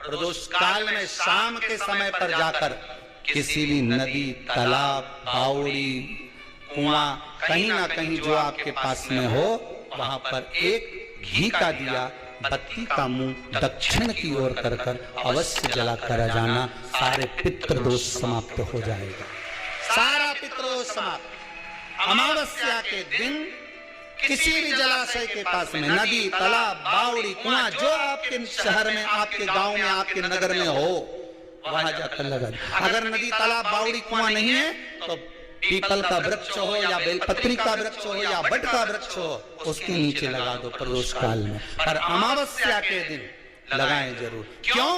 प्रदोष काल में शाम के समय पर जाकर किसी भी नदी, तालाब, बावड़ी, कुआं, कहीं ना कहीं जो आपके पास में हो, वहां पर एक घी का दिया, बत्ती का मुंह दक्षिण की ओर कर कर अवश्य जला कर जाना। सारे पितृदोष समाप्त हो जाएगा, सारा पितृदोष समाप्त। अमावस्या के दिन किसी भी जलाशय के पास में, नदी, तालाब, बावड़ी, कुआं, जो आपके शहर में, आपके गांव में, आपके नगर में हो, वहां जाकर लगा। अगर नदी, तालाब, बावड़ी, कुआं नहीं है तो पीपल का वृक्ष हो या बेलपत्री का वृक्ष हो या बट का वृक्ष हो, उसके नीचे लगा दो प्रदोष काल में। पर अमावस्या के दिन लगाएं जरूर। क्यों?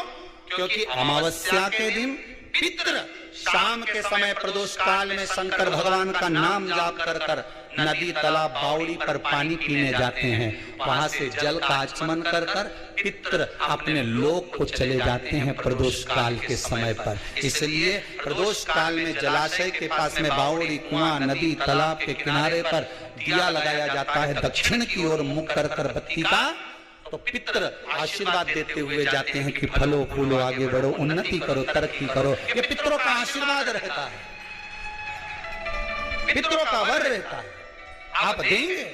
क्योंकि अमावस्या के दिन पितृ शाम के समय प्रदोष काल में शंकर भगवान का नाम जाप कर कर नदी, तालाब, बावड़ी पर पानी पीने जाते हैं। वहां से जल का आचमन कर कर पितृ अपने लोक को चले जाते हैं प्रदोष काल के समय पर। इसलिए प्रदोष काल में जलाशय के पास में, बावड़ी, कुआं, नदी, तालाब के किनारे पर दिया लगाया जाता है दक्षिण की ओर मुख कर कर बत्ती का। तो पितृ आशीर्वाद देते हुए जाते हैं कि फलो फूलो, आगे बढ़ो, उन्नति करो, तरक्की करो। ये पितरों का आशीर्वाद रहता है, पितरों का वर रहता है। आप देंगे?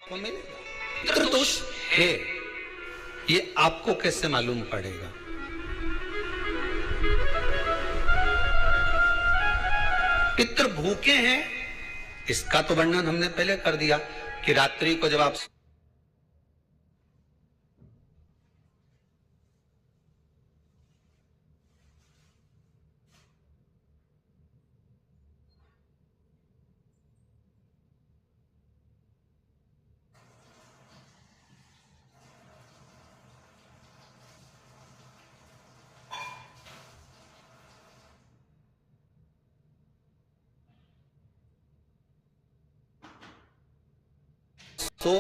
तो मिलेगा। पितृदोष है, ये आपको कैसे मालूम पड़ेगा? पितृ भूखे हैं, इसका तो वर्णन हमने पहले कर दिया कि रात्रि को जब आप तो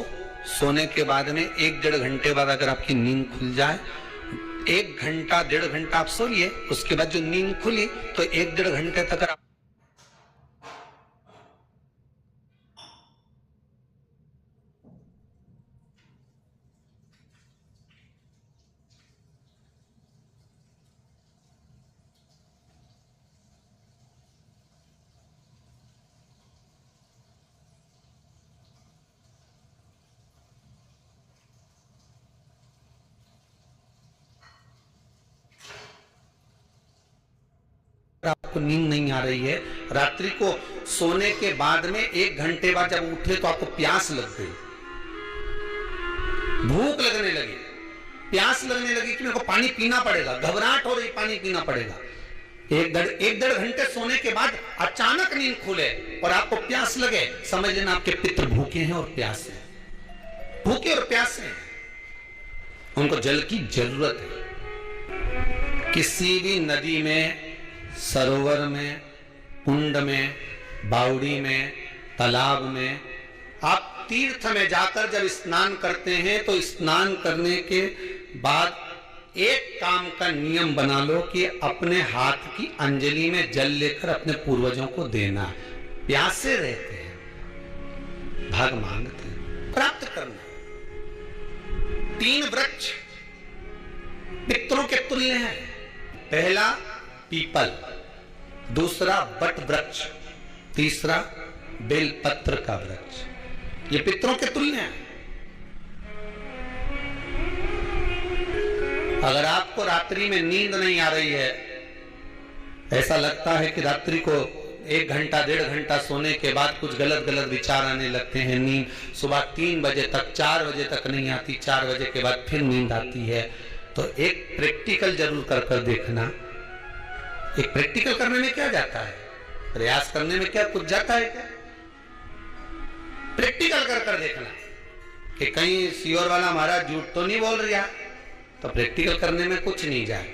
सोने के बाद में 1-1.5 घंटे बाद अगर आपकी नींद खुल जाए, 1 घंटा 1.5 घंटा आप सोइए, उसके बाद जो नींद खुली तो 1-1.5 घंटे तक आप आपको नींद नहीं आ रही है, रात्रि को सोने के बाद में 1 घंटे बाद जब उठे तो आपको प्यास लग गई, भूख लगने लगी, प्यास लगने लगी कि मेरे को पानी पीना पड़ेगा, घबराहट हो रही, पानी पीना पड़ेगा। 1-1.5 घंटे सोने के बाद अचानक नींद खुले और आपको प्यास लगे, समझ लेना आपके पितृ भूखे हैं और प्यास है, भूखे और प्यास है, उनको जल की जरूरत है। किसी भी नदी में, सरोवर में, कुंड में, बावड़ी में, तालाब में, आप तीर्थ में जाकर जब स्नान करते हैं तो स्नान करने के बाद एक काम का नियम बना लो कि अपने हाथ की अंजलि में जल लेकर अपने पूर्वजों को देना। प्यासे रहते हैं, भाग मांगते हैं, प्राप्त करना। 3 वृक्ष पितरों के तुल्य हैं। पहला पीपल, दूसरा बट वृक्ष, तीसरा बेलपत्र का वृक्ष। ये पितरों के तुल्य हैं। अगर आपको रात्रि में नींद नहीं आ रही है, ऐसा लगता है कि रात्रि को 1 घंटा 1.5 घंटा सोने के बाद कुछ गलत गलत विचार आने लगते हैं, नींद सुबह 3 बजे तक, 4 बजे तक नहीं आती, 4 बजे के बाद फिर नींद आती है, तो एक प्रैक्टिकल जरूर कर देखना। एक प्रैक्टिकल करने में क्या जाता है, प्रयास करने में क्या कुछ जाता है क्या? प्रैक्टिकल कर देखना कि कहीं सियोर वाला महाराज झूठ तो नहीं बोल रहा, तो प्रैक्टिकल करने में कुछ नहीं जाए।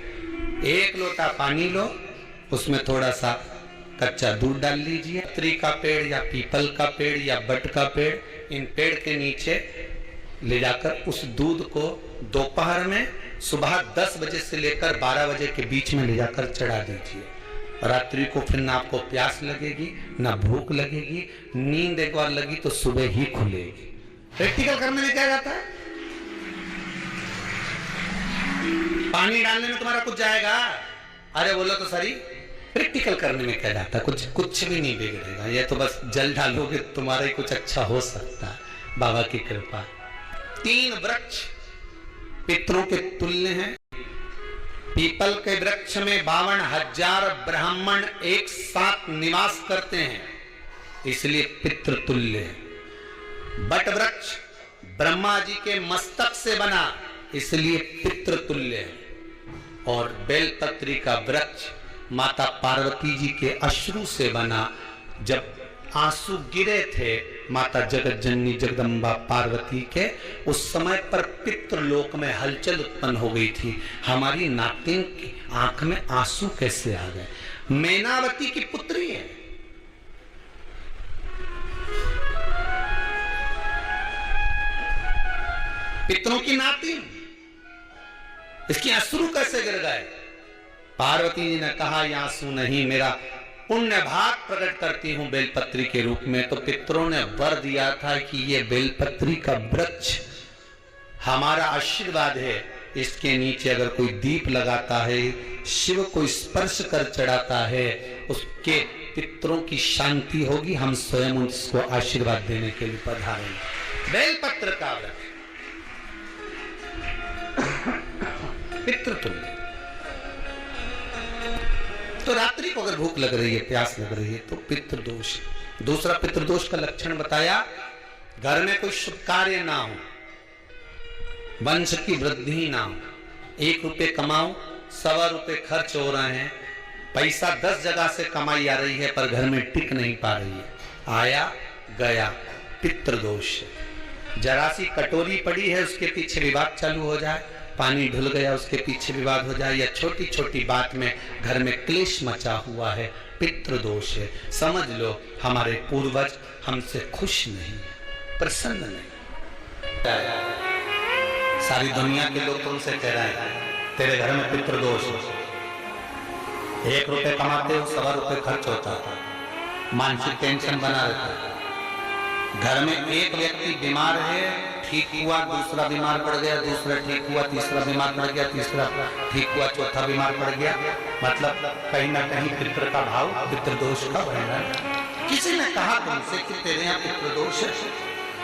1 लोटा पानी लो, उसमें थोड़ा सा कच्चा दूध डाल लीजिए, पत्री का पेड़ या पीपल का पेड़ या बट का पेड़, इन पेड़ के नीचे ले जाकर उस दूध को दोपहर में सुबह 10 बजे से लेकर 12 बजे के बीच में ले जाकर चढ़ा दीजिए। रात्रि को फिर ना आपको प्यास लगेगी ना भूख लगेगी, नींद एक बार लगी तो सुबह ही खुलेगी। प्रैक्टिकल करने में क्या जाता है? पानी डालने में तुम्हारा कुछ जाएगा? अरे बोलो तो सही, प्रैक्टिकल करने में क्या जाता है? कुछ भी नहीं बिगड़ेगा, ये तो बस जल डालोगे तुम्हारा ही कुछ अच्छा हो सकता है, बाबा की कृपा। 3 वृक्ष पितरों के तुल्य हैं। पीपल के वृक्ष में 52,000 ब्राह्मण एक साथ निवास करते हैं, इसलिए पितृ तुल्य है। बट वृक्ष ब्रह्मा जी के मस्तक से बना, इसलिए पितृ तुल्य है। और बेलपत्री का वृक्ष माता पार्वती जी के अश्रु से बना। जब आंसू गिरे थे माता जगत जननी जगदम्बा पार्वती के, उस समय पर पितृलोक में हलचल उत्पन्न हो गई थी। हमारी नातिन की आंख में आंसू कैसे आ गए? मैनावती की पुत्री है, पितरों की नातिन, इसकी अश्रु कैसे गिर गए? पार्वती जी ने कहा ये आंसू नहीं, मेरा पुण्य भाग प्रकट करती हूं बेलपत्री के रूप में। तो पितरों ने वर दिया था कि ये बेलपत्री का वृक्ष हमारा आशीर्वाद है, इसके नीचे अगर कोई दीप लगाता है, शिव को स्पर्श कर चढ़ाता है, उसके पितरों की शांति होगी। हम स्वयं उसको आशीर्वाद देने के लिए पधारेंगे। बेलपत्र का वृक्ष पितृतुल्य। तो रात्रि को अगर भूख लग रही है, प्यास लग रही है, तो पितृदोष। दूसरा पितृदोष का लक्षण बताया, घर में कोई शुभ कार्य ना हो, वंश की वृद्धि ना हो। 1 रुपये कमाओ, 1.25 रुपये खर्च हो रहे हैं, पैसा 10 जगह से कमाई आ रही है पर घर में टिक नहीं पा रही है, आया गया, पितृदोष। जरा सी कटोरी पड़ी है, उसके पीछे विवाद चालू हो जाए, पानी ढुल गया उसके पीछे विवाद हो जाए, या छोटी छोटी बात में घर में क्लेश मचा हुआ है, पितृदोष है। समझ लो हमारे पूर्वज हमसे खुश नहीं, प्रसन्न नहीं। सारी दुनिया के लोग तुमसे कह रहे हैं तेरे घर में पितृदोष है। 1 रुपये कमाते हो, 1.25 रुपये खर्च होता है, मानसिक टेंशन बना रहता है। घर में एक व्यक्ति बीमार है, ठीक हुआ, दूसरा बीमार पड़ गया, दूसरा ठीक हुआ, तीसरा बीमार पड़ गया, तीसरा ठीक हुआ, चौथा बीमार पड़ गया। मतलब कहीं ना कहीं पितृ का भाव, पितृदोष का बना। किसी ने कहा तुमसे कि तेरे यहाँ पितृदोष है,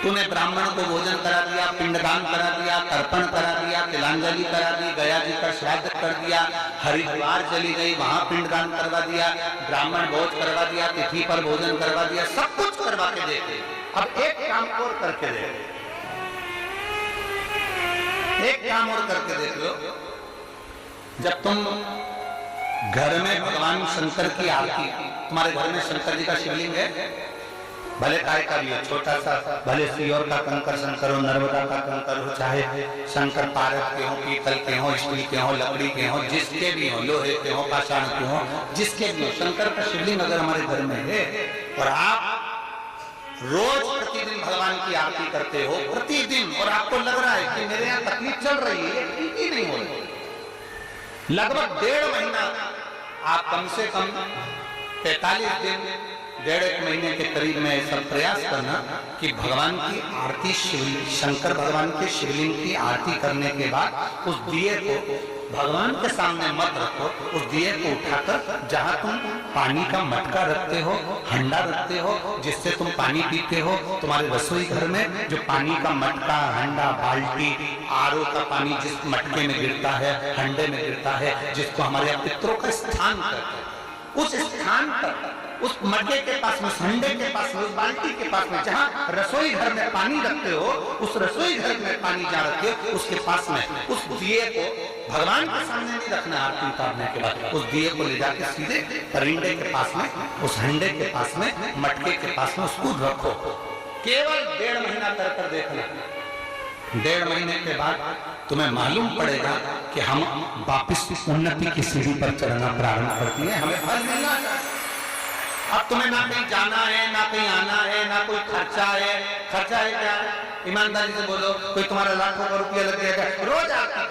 तूने ब्राह्मण को भोजन करा दिया, पिंडदान करा दिया, तर्पण करा दिया, तिलांजलि करा दी, गया जी का श्राद्ध कर दिया, हरिद्वार चली गई, वहां पिंडदान करवा दिया, ब्राह्मण भोज करवा दिया, तिथि पर भोजन करवा दिया, सब कुछ करवा के देते। अब एक काम और करके दे, एक काम और करके देख लो। जब तुम घर में भगवान शंकर की आरती, तुम्हारे घर में शंकर जी का शिवलिंग है, भले काय का भी हो, छोटा सा, भले सियोर का कंकर शंकर हो, नर्मदा का कंकर हो, चाहे शंकर पारक के हो, पीतल के हो, स्टील के हो, लकड़ी के हो, जिसके भी हो, लोहे के हो, पाषाण के हो, जिसके भी हो, शंकर का शिवलिंग अगर हमारे घर में है और आप रोज प्रतिदिन भगवान की आरती करते हो, प्रतिदिन, और आपको लग रहा है कि मेरे यहाँ तकलीफ चल रही है, ठीक ही नहीं हो रही, लगभग 1.5 महीना आप कम से कम 45 दिन, 1.5 महीने के करीब में ऐसा प्रयास करना कि भगवान की आरती, शंकर भगवान के शिवलिंग की आरती करने के बाद उस दिए को भगवान के सामने मत रखो, उस दिए को उठाकर जहां तुम पानी का मटका रखते हो, हंडा रखते हो, जिससे तुम पानी पीते हो, तुम्हारे रसोई घर में जो पानी का मटका, हंडा, बाल्टी, आरओ का पानी जिस मटके में गिरता है, हंडे में गिरता है, जिसको हमारे पितरों का स्थान कहते हैं, उस स्थान पर, उस मटके के पास में, हंडे के पास में, उस बाल्टी के पास में, जहाँ रसोई घर में पानी रखते हो, उस रसोई घर में पानी जहाँ रखते हो, उसके पास में उस दिए को भगवान के सामने नहीं रखना। आरती उतारने के बाद उस दिए को ले जाकर सीधे परिंडे के पास में, उस हंडे के पास में, मटके के पास में उसको रखो। केवल 1.5 महीना कर देखना। 1.5 महीने के बाद तुम्हें मालूम पड़ेगा कि हम वापिस उन्नति की सीढ़ी पर चढ़ना प्रारंभ करती है, हमें फल मिलना चाहिए। अब तुम्हें ना कहीं जाना है, ना कहीं आना है, ना कोई खर्चा है। खर्चा है क्या? ईमानदारी से बोलो, कोई तुम्हारा लाखों का रुपया लग जाएगा, रोज आरती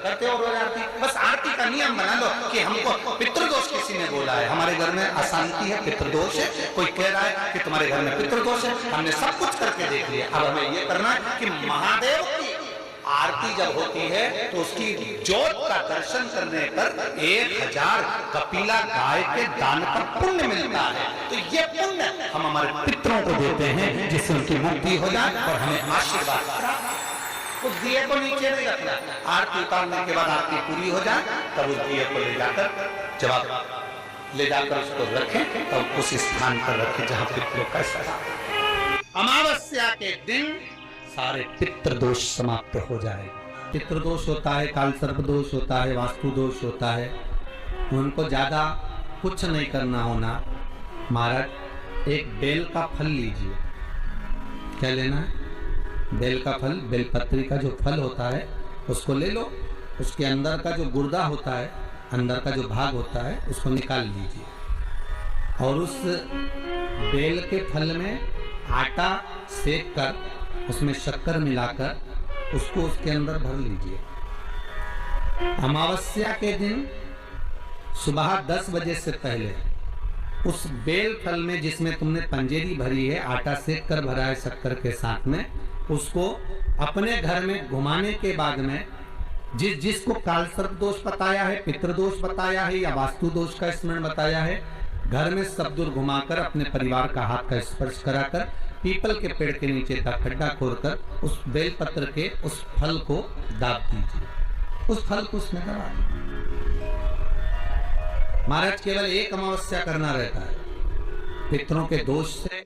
करते हो रोज आरती। बस आरती का नियम बना लो कि हमको पितृदोष किसी ने बोला है, हमारे घर में अशांति है, पितृदोष है, कोई कह रहा है कि तुम्हारे घर में पितृदोष है, हमने सब कुछ करके देख लिया। अब हमें ये करना है कि महादेव की आरती जब होती है तो उसकी ज्योत का दर्शन करने पर 1000 कपिला गाय के दान का पुण्य मिलता है। तो ये पुण्य हम हमारे पितरों को देते हैं, जिससे उनकी मुक्ति हो जाए और हमें आशीर्वाद। उस दिए को नीचे नहीं रखना, आरती उतारने के बाद आरती पूरी हो जाए तब उस दिए को ले जाकर उसको रखें, तब उस स्थान पर रखें जहाँ पितरों का स्थान। अमावस्या के दिन सारे पितृदोष समाप्त हो जाए। पितृदोष होता है, काल सर्प दोष होता है, वास्तु दोष होता है, उनको ज्यादा कुछ नहीं करना होना। महाराज एक बेल का फल लीजिए। क्या लेना है? बेल का फल, बेलपत्री का जो फल होता है उसको ले लो। उसके अंदर का जो गुर्दा होता है, अंदर का जो भाग होता है, उसको निकाल लीजिए और उस बेल के फल में आटा सेक कर उसमें शक्कर मिलाकर उसको उसके अंदर भर लीजिए। अमावस्या के दिन सुबह 10 बजे से पहले उस बेल फल में, जिसमें तुमने पंजेरी भरी है, आटा सेक कर भरा है शक्कर के साथ में, उसको अपने घर में घुमाने के बाद में जिसको काल सर्प दोष बताया है, पितृदोष बताया है या वास्तु दोष का स्मरण बताया है, घर में सब दूर घुमाकर अपने परिवार का हाथ का स्पर्श कराकर पीपल के पेड़ के नीचे का खड्डा खोदकर उस बेल पत्र के उस फल को दाब दीजिए। उस फल को उसमें दबा दीजिए। महाराज केवल एक अमावस्या करना रहता है, पितरों के दोष से